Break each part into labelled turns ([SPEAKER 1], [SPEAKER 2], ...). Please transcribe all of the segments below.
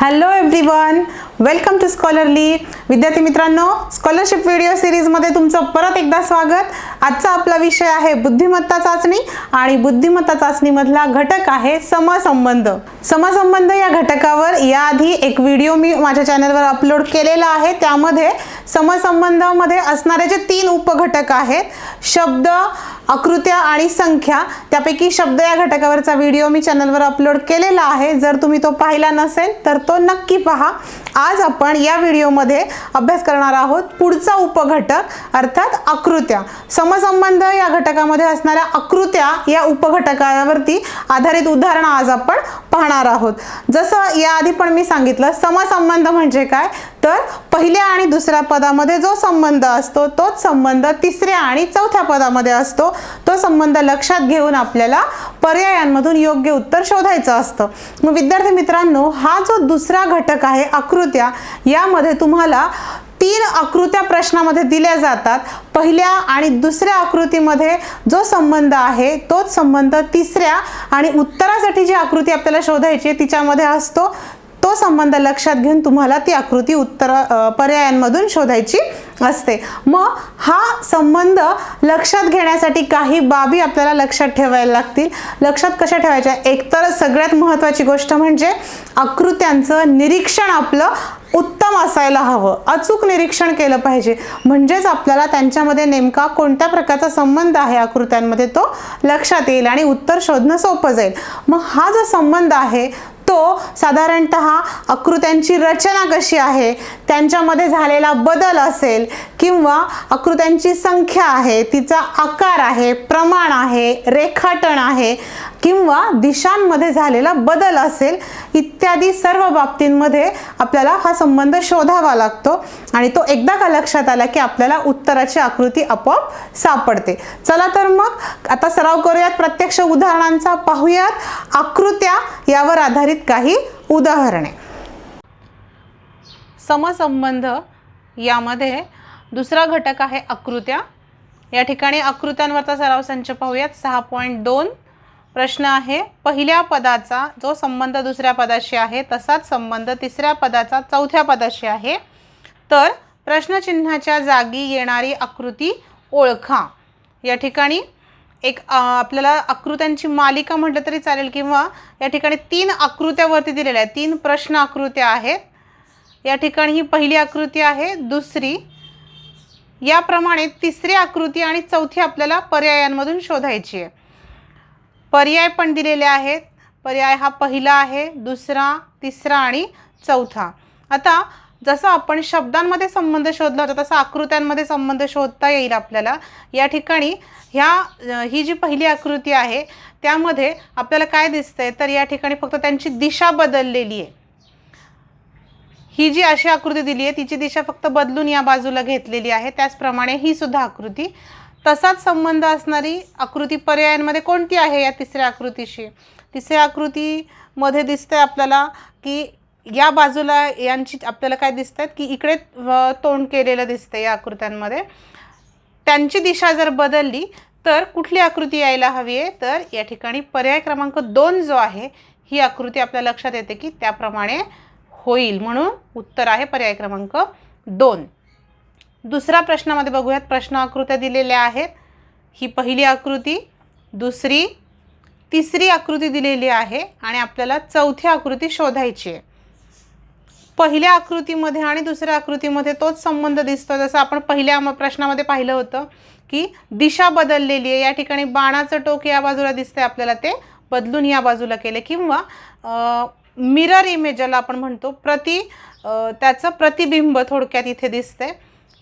[SPEAKER 1] Hello everyone, welcome to Scholarly. विद्यार्थी मित्रांनो, scholarship video सिरीजमध्ये तुमचं परत एकदा स्वागत. आजचा आपला विषय आहे बुद्धिमत्ता चाचणी आणि बुद्धिमत्ता चाचणीमधला घटक आहे समसंबंध. समसंबंध या घटकावर याआधी एक व्हिडिओ मी माझ्या चॅनलवर अपलोड केलेला आहे. त्यामध्ये समसंबंधामध्ये असणारे जे 3 उपघटक आहेत, शब्द, आकृत्या आणि संख्या, त्यापैकी शब्द या घटकावरचा व्हिडिओ मी चॅनलवर अपलोड केलेला आहे. जर तुम्ही तो पाहिला नसेल तर तो नक्की पहा. आज आपण या व्हिडिओमध्ये अभ्यास करणार आहोत पुढचा उपघटक अर्थात आकृत्या. समसंबंध या घटकामध्ये असणाऱ्या आकृत्या या उपघटकावरती आधारित उदाहरण आज आपण पाहणार आहोत. जसं याआधी पण मी सांगितलं, समसंबंध म्हणजे काय, तर पहिल्या आणि दुसऱ्या पदामध्ये जो संबंध असतो तोच संबंध तिसऱ्या आणि चौथ्या पदामध्ये असतो. तो संबंध लक्षात घेऊन आपल्याला पर्यायांमधून योग्य उत्तर शोधायचं असतं. मग विद्यार्थी मित्रांनो, हा जो दुसरा घटक आहे आकृत्या, यामध्ये तुम्हाला 3 आकृत्या प्रश्नामध्ये दिल्या जातात. पहिल्या आणि दुसऱ्या आकृतीमध्ये जो संबंध आहे तोच संबंध तिसऱ्या आणि उत्तरासाठी जी आकृती आपल्याला शोधायची आहे तिच्यामध्ये असतो. तो संबंध लक्षात घेऊन तुम्हाला ती आकृती पर्यायांमधून शोधायची असते. मग हा संबंध लक्षात घेण्यासाठी काही बाबी आपल्याला लक्षात ठेवायला लागतील. लक्षात कशा ठेवायच्या? एकतर सगळ्यात महत्त्वाची गोष्ट म्हणजे आकृत्यांचं निरीक्षण आपलं उत्तम असायला हवं. अचूक निरीक्षण केलं पाहिजे, म्हणजेच आपल्याला त्यांच्यामध्ये नेमका कोणत्या प्रकारचा संबंध आहे आकृत्यांमध्ये तो लक्षात येईल आणि उत्तर शोधणं सोपं जाईल. मग हा जो संबंध आहे तो साधारणतः आकृत्यांची रचना कशी आहे, त्यांच्यामध्ये झालेला बदल असेल, किंवा आकृत्यांची संख्या आहे, तिचा आकार आहे, प्रमाण आहे, रेखाटन आहे, किंवा दिशांमध्ये झालेला बदल असेल, इत्यादी सर्व बाबतींमध्ये आपल्याला हा संबंध शोधावा लागतो. आणि तो एकदा का लक्षात आला की आपल्याला उत्तराची आकृती आपोआप सापडते. चला तर मग आता सराव करूयात प्रत्यक्ष उदाहरणांचा. पाहूयात आकृत्या यावर आधारित काही उदाहरणे. समसंबंध यामध्ये दुसरा घटक आहे आकृत्या. या ठिकाणी आकृत्यांवरचा सराव संच पाहूयात. 6.2 प्रश्न आहे, पहिल्या पदाचा जो संबंध दुसऱ्या पदाशी आहे तसाच संबंध तिसऱ्या पदाचा चौथ्या पदाशी आहे, तर प्रश्नचिन्हाच्या जागी येणारी आकृती ओळखा. या ठिकाणी एक आपल्याला आकृत्यांची मालिका म्हटलं तरी चालेल, किंवा या ठिकाणी 3 आकृत्यावरती दिलेल्या आहेत. 3 प्रश्न आकृत्या आहेत. या ठिकाणी ही पहिली आकृती आहे, दुसरी, याप्रमाणे तिसरी आकृती आणि चौथी आपल्याला पर्यायांमधून शोधायची आहे. पर्याय पण दिलेले आहेत. पर्याय हा पहिला आहे, दुसरा, तिसरा आणि चौथा. आता जसं आपण शब्दांमध्ये संबंध शोधला होता तसा आकृत्यांमध्ये संबंध शोधता येईल आपल्याला. या ठिकाणी ही जी पहिली आकृती आहे त्यामध्ये आपल्याला काय दिसतंय, तर या ठिकाणी फक्त त्यांची दिशा बदललेली आहे. ही जी अशी आकृती दिली आहे तिची दिशा फक्त बदलून या बाजूला घेतलेली आहे. त्याचप्रमाणे ही सुद्धा आकृती. तसाच संबंध असणारी आकृती पर्यायांमध्ये कोणती आहे या तिसऱ्या आकृतीशी? तिसऱ्या आकृतीमध्ये दिसतंय आपल्याला की या बाजूला यांची आपल्याला काय दिसतात की इकडे तोंड केलेलं दिसतंय. या आकृत्यांमध्ये त्यांची दिशा जर बदलली तर कुठली आकृती यायला हवी आहे, तर या ठिकाणी पर्याय क्रमांक 2 जो आहे ही आकृती आपल्या लक्षात येते की त्याप्रमाणे होईल, म्हणून उत्तर आहे पर्याय क्रमांक 2. दुसऱ्या प्रश्नामध्ये बघूयात. प्रश्न आकृत्या दिलेल्या आहेत. ही पहिली आकृती, दुसरी, तिसरी आकृती दिलेली आहे आणि आपल्याला चौथी आकृती शोधायची आहे. पहिल्या आकृतीमध्ये आणि दुसऱ्या आकृतीमध्ये तोच संबंध दिसतो. जसं आपण पहिल्या प्रश्नामध्ये पाहिलं होतं की दिशा बदललेली आहे. या ठिकाणी बाणाचं टोक या बाजूला दिसतंय, आपल्याला ते बदलून या बाजूला केले, किंवा मिरर इमेज ज्याला आपण म्हणतो, त्याचं प्रतिबिंब थोडक्यात इथे दिसतंय.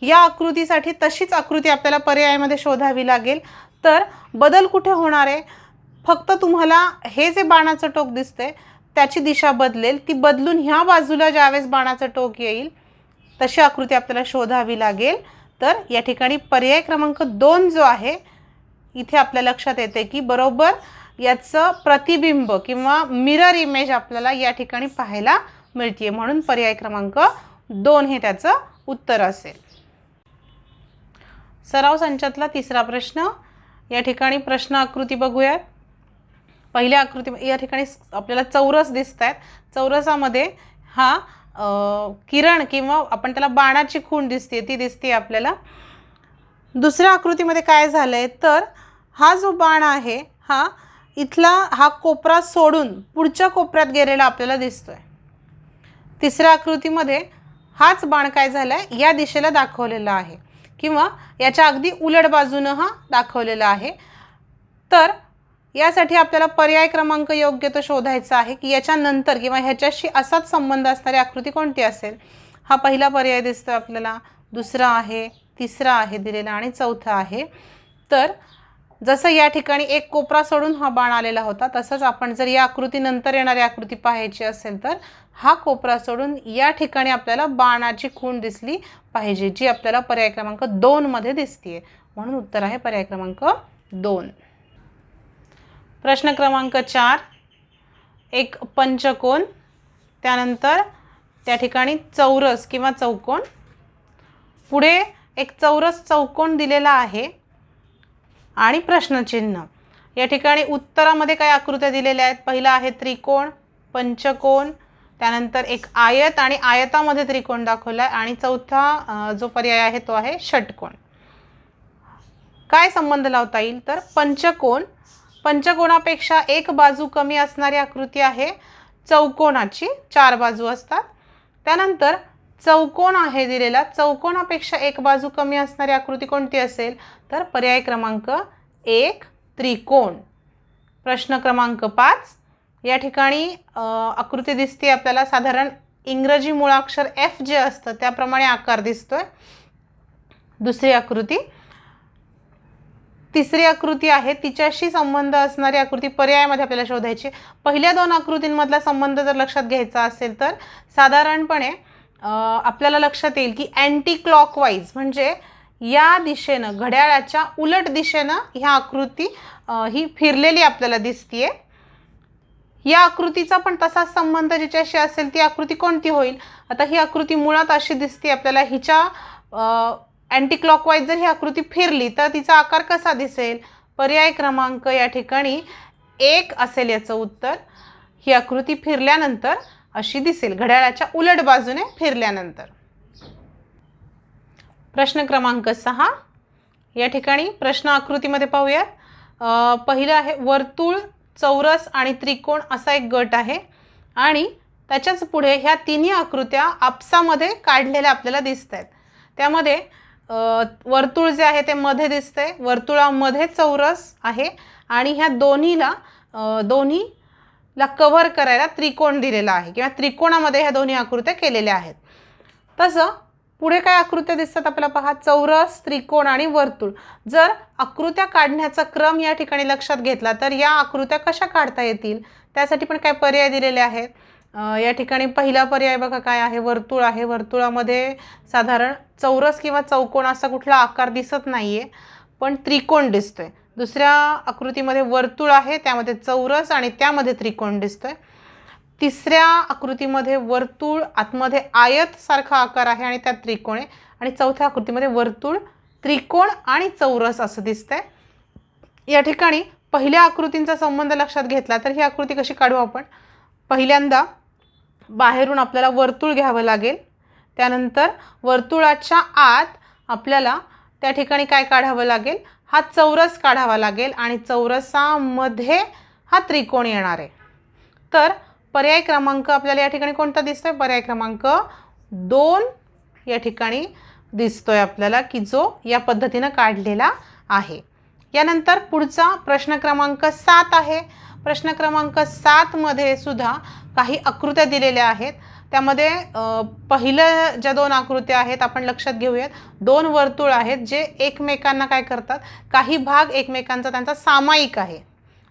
[SPEAKER 1] या आकृतीसाठी तशीच आकृती आपल्याला पर्यायामध्ये शोधावी लागेल. तर बदल कुठे होणार आहे? फक्त तुम्हाला हे जे बाणाचं टोक दिसतंय त्याची दिशा बदलेल, ती बदलून ह्या बाजूला ज्यावेळेस बाणाचं टोक येईल तशी आकृती आपल्याला शोधावी लागेल. तर या ठिकाणी पर्याय क्रमांक 2 जो आहे इथे आपल्या लक्षात येते की बरोबर याचं प्रतिबिंब किंवा मिरर इमेज आपल्याला या ठिकाणी पाहायला मिळते, म्हणून पर्याय क्रमांक 2 हे त्याचं उत्तर असेल. सराव संचातला तिसरा प्रश्न. या ठिकाणी प्रश्न आकृती बघूयात. पहिल्या आकृती या ठिकाणी आपल्याला चौरस दिसत आहेत. चौरसामध्ये हा किरण किंवा आपण त्याला बाणाची खूण दिसते ती दिसते आपल्याला. दुसऱ्या आकृतीमध्ये काय झालंय तर हा जो बाण आहे हा इथला हा कोपरा सोडून पुढच्या कोपऱ्यात गेलेला आपल्याला दिसतोय. तिसऱ्या आकृतीमध्ये हाच बाण काय झालाय या दिशेला दाखवलेला आहे किंवा याच्या अगदी उलट बाजूने हा दाखवलेला आहे. तर यासाठी आपल्याला पर्याय क्रमांक योग्य तो शोधायचा आहे की याच्यानंतर किंवा ह्याच्याशी असाच संबंध असणारी आकृती कोणती असेल. हा पहिला पर्याय दिसतोय आपल्याला, दुसरा आहे, तिसरा आहे दिलेला आणि चौथा आहे. तर जसं या ठिकाणी एक कोपरा सोडून हा बाण आलेला होता तसंच आपण जर या आकृतीनंतर येणारी आकृती पाहायची असेल तर हा कोपरा सोडून या ठिकाणी आपल्याला बाणाची खूण दिसली पाहिजे जी आपल्याला पर्याय क्रमांक 2 मध्ये दिसते. म्हणून उत्तर आहे पर्याय क्रमांक 2. प्रश्न क्रमांक 4, एक पंचकोन, त्यानंतर त्या ठिकाणी चौरस किंवा चौकोन, पुढे एक चौरस चौकोन दिलेला आहे आणि प्रश्नचिन्ह. या ठिकाणी उत्तरामध्ये काय आकृत्या दिलेल्या आहेत. पहिला आहे त्रिकोण, पंचकोन, त्यानंतर एक आयत आणि आयतामध्ये त्रिकोण दाखवला आहे आणि चौथा जो पर्याय आहे तो आहे षटकोन. काय संबंध लावता येईल तर पंचकोन, पंचकोनापेक्षा एक बाजू कमी असणारी आकृती आहे. चौकोनाची 4 बाजू असतात. त्यानंतर चौकोन आहे दिलेला, चौकोनापेक्षा एक बाजू कमी असणारी आकृती कोणती असेल तर पर्याय क्रमांक 1 त्रिकोण. प्रश्न क्रमांक 5, या ठिकाणी आकृती दिसते आपल्याला साधारण इंग्रजी मुळाक्षर F जे असतं त्याप्रमाणे आकार दिसतोय. दुसरी आकृती, तिसरी आकृती आहे तिच्याशी संबंध असणारी आकृती पर्यायामध्ये आपल्याला शोधायची. पहिल्या 2 आकृतींमधला संबंध जर लक्षात घ्यायचा असेल तर साधारणपणे आपल्याला लक्षात येईल की अँटी क्लॉकवाईज म्हणजे या दिशेनं घड्याळाच्या उलट दिशेनं ह्या आकृती ही फिरलेली आपल्याला दिसतीये. या आकृतीचा पण तसाच संबंध जिच्याशी असेल ती आकृती कोणती होईल. आता ही आकृती मुळात अशी दिसते आपल्याला, हिच्या अँटी क्लॉकवाईज जर ही आकृती फिरली तर तिचा आकार कसा दिसेल. पर्याय क्रमांक या ठिकाणी 1 असेल याचं उत्तर. ही आकृती फिरल्यानंतर अशी दिसेल, घड्याळाच्या उलट बाजूने फिरल्यानंतर. प्रश्न क्रमांक 6, या ठिकाणी प्रश्न आकृतीमध्ये पाहूयात. पहिलं आहे वर्तुळ, चौरस आणि त्रिकोण असा एक गट आहे आणि त्याच्याच पुढे ह्या तिन्ही आकृत्या आपसामध्ये काढलेल्या आपल्याला दिसत आहेत. त्यामध्ये वर्तुळ जे आहे ते मध्ये दिसतंय, वर्तुळामध्ये चौरस आहे आणि ह्या दोन्हीला कव्हर करायला त्रिकोण दिलेला आहे किंवा त्रिकोणामध्ये ह्या दोन्ही आकृत्या केलेल्या आहेत. तसं पुढे काय आकृत्या दिसतात आपल्याला पहा, चौरस, त्रिकोण आणि वर्तुळ. जर आकृत्या काढण्याचा क्रम या ठिकाणी लक्षात घेतला तर या आकृत्या कशा काढता येतील त्यासाठी पण काय पर्याय दिलेले आहेत. या ठिकाणी पहिला पर्याय बघा काय आहे, वर्तुळ आहे. वर्तुळामध्ये साधारण चौरस किंवा चौकोन असा कुठला आकार दिसत नाहीये पण त्रिकोण दिसतोय. दुसऱ्या आकृतीमध्ये वर्तुळ आहे, त्यामध्ये चौरस आणि त्यामध्ये त्रिकोण दिसतोय. तिसऱ्या आकृतीमध्ये वर्तुळ, आतमध्ये आयत सारखा आकार आहे आणि त्यात त्रिकोण आहे आणि चौथ्या आकृतीमध्ये वर्तुळ, त्रिकोण आणि चौरस असं दिसतंय. या ठिकाणी पहिल्या आकृतींचा संबंध लक्षात घेतला तर ही आकृती कशी काढू आपण. पहिल्यांदा बाहेरून आपल्याला वर्तुळ घ्यावं लागेल, त्यानंतर वर्तुळाच्या आत आपल्याला त्या ठिकाणी काय काढावं लागेल, हा चौरस काढावा लागेल आणि चौरसामध्ये हा त्रिकोण येणार आहे. तर पर्याय क्रमांक आपल्याला या ठिकाणी कोणता दिसतोय, पर्याय क्रमांक 2 या ठिकाणी दिसतोय आपल्याला की जो या पद्धतीने काढलेला आहे. यानंतर पुढचा प्रश्न क्रमांक 7 आहे. प्रश्न क्रमांक 7 मध्ये सुद्धा काही आकृत्या दिलेल्या आहेत. त्यामध्ये पहिल्या ज्या 2 आकृत्या आहेत आपण लक्षात घेऊयात. 2 वर्तुळ आहेत जे एकमेकांना काय करतात, काही भाग एकमेकांचा त्यांचा सामायिक आहे.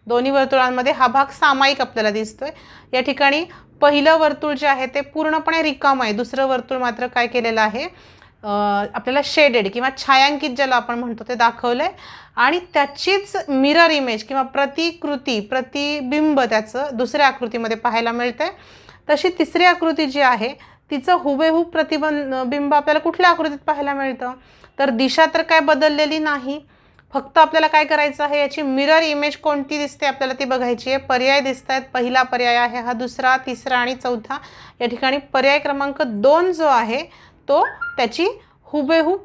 [SPEAKER 1] दोन्ही वर्तुळांमध्ये हा भाग सामायिक आपल्याला दिसतोय. या ठिकाणी पहिलं वर्तुळ जे आहे ते पूर्णपणे रिकाम आहे, दुसरं वर्तुळ मात्र काय केलेलं आहे आपल्याला शेडेड किंवा छायांकित ज्याला आपण म्हणतो ते दाखवलंय आणि त्याचीच मिरर इमेज किंवा प्रतिबिंब त्याचं दुसऱ्या आकृतीमध्ये पाहायला मिळतंय. तशी तिसरी आकृती जी आहे तिचं हुबेहूब प्रतिबिंब आपल्याला कुठल्या आकृतीत पाहायला मिळतं तर दिशा तर काय बदललेली नाही, फक्त आपल्याला काय करायचं आहे, याची मिरर इमेज कोणती दिसते आपल्याला ती बघायची आहे. पर्याय दिसत आहेत. पहिला पर्याय आहे हा, दुसरा, तिसरा आणि चौथा. या ठिकाणी पर्याय क्रमांक 2 जो आहे तो त्याची हुबेहूब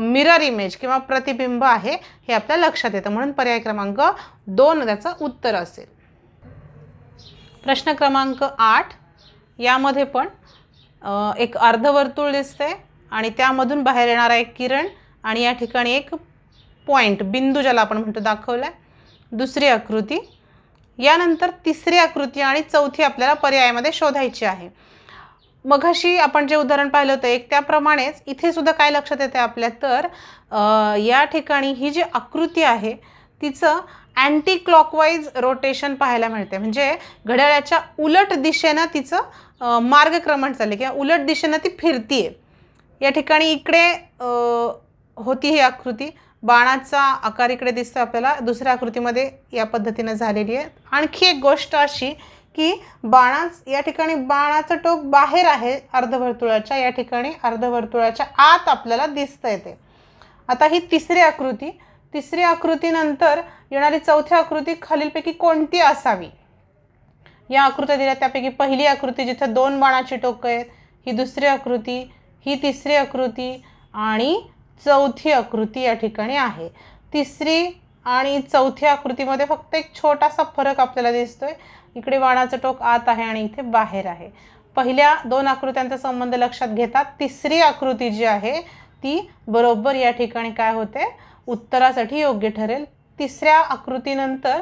[SPEAKER 1] मिरर इमेज किंवा प्रतिबिंब आहे हे आपल्या लक्षात येतं, म्हणून पर्याय क्रमांक 2 त्याचं उत्तर असेल. प्रश्न क्रमांक 8 यामध्ये पण एक अर्धवर्तुळ दिसते आणि त्यामधून बाहेर येणारा एक किरण आणि या ठिकाणी एक पॉइंट बिंदू ज्याला आपण म्हणतो दाखवला आहे. दुसरी आकृती, यानंतर तिसरी आकृती आणि चौथी आपल्याला पर्यायामध्ये शोधायची आहे. मघाशी आपण जे उदाहरण पाहिलं होतं एक त्याप्रमाणेच इथे सुद्धा काय लक्षात येते आपल्या, तर या ठिकाणी ही जी आकृती आहे तिचं अँटी क्लॉकवाईज रोटेशन पाहायला मिळते, म्हणजे घड्याळाच्या उलट दिशेनं तिचं मार्गक्रमण चालले किंवा उलट दिशेनं ती फिरतीये. या ठिकाणी इकडे होती ही आकृती, बाणाचा आकार इकडे दिसतो आपल्याला, दुसऱ्या आकृतीमध्ये या पद्धतीनं झालेली आहे. आणखी एक गोष्ट अशी की या ठिकाणी बाणाचं टोक बाहेर आहे अर्धवर्तुळाच्या, या ठिकाणी अर्धवर्तुळाच्या आत आपल्याला दिसतं येते. आता ही तिसरी आकृतीनंतर येणारी चौथी आकृती खालीलपैकी कोणती असावी? या आकृत्या दिल्या त्यापैकी पहिली आकृती जिथे 2 बाणाची टोकं आहेत, ही दुसरी आकृती, ही तिसरी आकृती आणि चौथी आकृती या ठिकाणी आहे. तिसरी आणि चौथी आकृतीमध्ये फक्त एक छोटासा फरक आपल्याला दिसतोय, इकडे बाणाचं टोक आत आहे आणि इथे बाहेर आहे. पहिल्या 2 आकृत्यांचा संबंध लक्षात घेता तिसरी आकृती जी आहे ती बरोबर या ठिकाणी काय होते, उत्तरासाठी योग्य ठरेल. तिसऱ्या आकृतीनंतर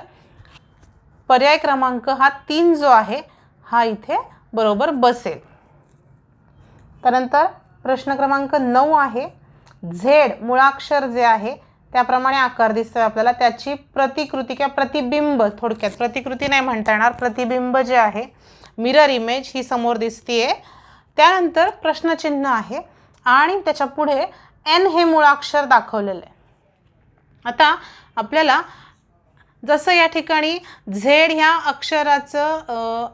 [SPEAKER 1] पर्याय क्रमांक हा 3 जो आहे हा इथे बरोबर बसेल. त्यानंतर प्रश्न क्रमांक 9 आहे, झेड मुळाक्षर जे आहे त्याप्रमाणे आकार दिसतोय आपल्याला, त्याची प्रतिकृती किंवा प्रतिबिंब, थोडक्यात प्रतिकृती नाही म्हणता येणार, प्रतिबिंब जे आहे मिरर इमेज ही समोर दिसतीये. त्यानंतर प्रश्नचिन्ह आहे आणि त्याच्या पुढे एन हे मुळाक्षर दाखवलेलं आहे. आता आपल्याला जसं या ठिकाणी झेड ह्या अक्षराचं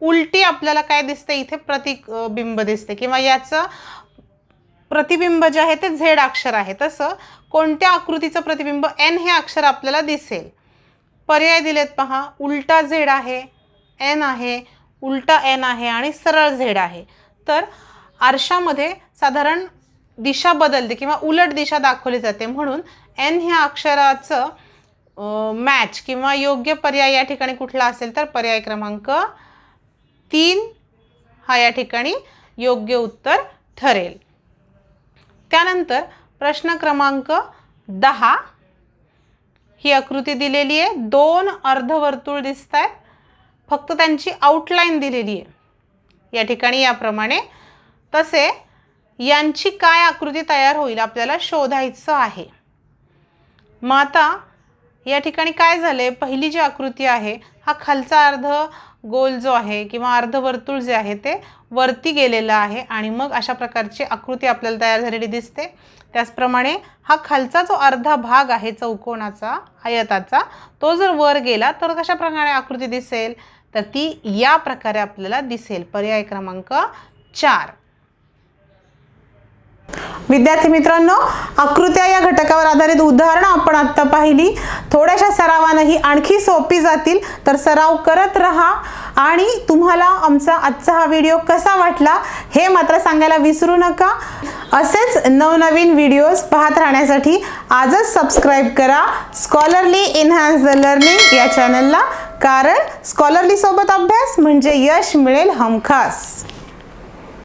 [SPEAKER 1] उलटी आपल्याला काय दिसते, इथे प्रतिबिंब दिसते किंवा याचं प्रतिबिंब जे आहे ते झेड अक्षर आहे, तसं कोणत्या आकृतीचं प्रतिबिंब एन हे अक्षर आपल्याला दिसेल? पर्याय दिलेत पहा, उलटा झेड आहे, एन आहे, उलटा एन आहे आणि सरळ झेड आहे. तर आरशामध्ये साधारण दिशा बदलते किंवा उलट दिशा दाखवली जाते, म्हणून एन ह्या अक्षराचं मॅच किंवा योग्य पर्याय या ठिकाणी कुठला असेल, तर पर्याय क्रमांक 3 हा या ठिकाणी योग्य उत्तर ठरेल. त्यानंतर प्रश्न क्रमांक 10 ही आकृती दिलेली आहे, 2 अर्धवर्तुळ दिसत आहेत, फक्त त्यांची आउटलाईन दिलेली आहे या ठिकाणी याप्रमाणे. तसे यांची काय आकृती तयार होईल आपल्याला शोधायचं आहे. मग आता या ठिकाणी काय झाले, पहिली जी आकृती आहे हा खालचा अर्ध गोल जो आहे किंवा अर्धवर्तुळ जे आहे ते वरती गेलेलं आहे आणि मग अशा प्रकारची आकृती आपल्याला तयार झालेली दिसते. त्याचप्रमाणे हा खालचा जो अर्धा भाग आहे चौकोनाचा आयताचा, तो जर वर गेला तर कशा प्रकारे आकृती दिसेल, तर ती या प्रकारे आपल्याला दिसेल. पर्याय क्रमांक 4. विद्यार्थी मित्रांनो, आकृत्या या घटकावर आधारित उदाहरणं आपण आत्ता पाहिली. थोड्याशा सरावानं ही आणखी सोपी जातील, तर सराव करत राहा आणि तुम्हाला आमचा आजचा हा व्हिडिओ कसा वाटला हे मात्र सांगायला विसरू नका. असेच नवनवीन व्हिडिओज पाहत राहण्यासाठी आजच सबस्क्राईब करा स्कॉलरली एनहान्स द लर्निंग या चॅनलला, कारण स्कॉलरली सोबत अभ्यास म्हणजे यश मिळेल हमखास.